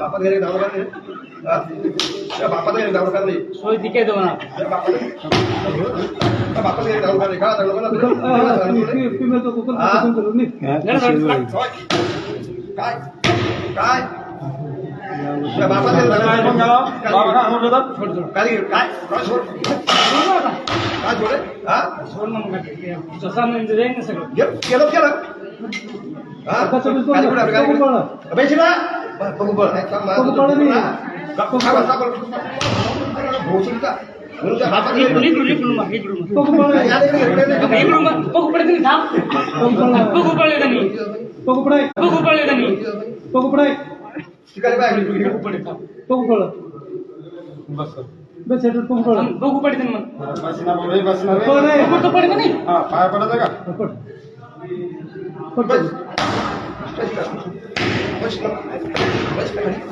बापात घरी नाव काढले त्या बापात घरी नाव काढले सोय तिके दो ना त्या बापात घरी नाव काढले का चांगलं काय काय त्या बापात घरी काय काय सोड काय सोडे हा सोड मग जसा म्हणजे जाईल ना सगळं केलं केलं हा बेसिना बघू बळ भोसडीचा बघू पडते मग पाय पडत का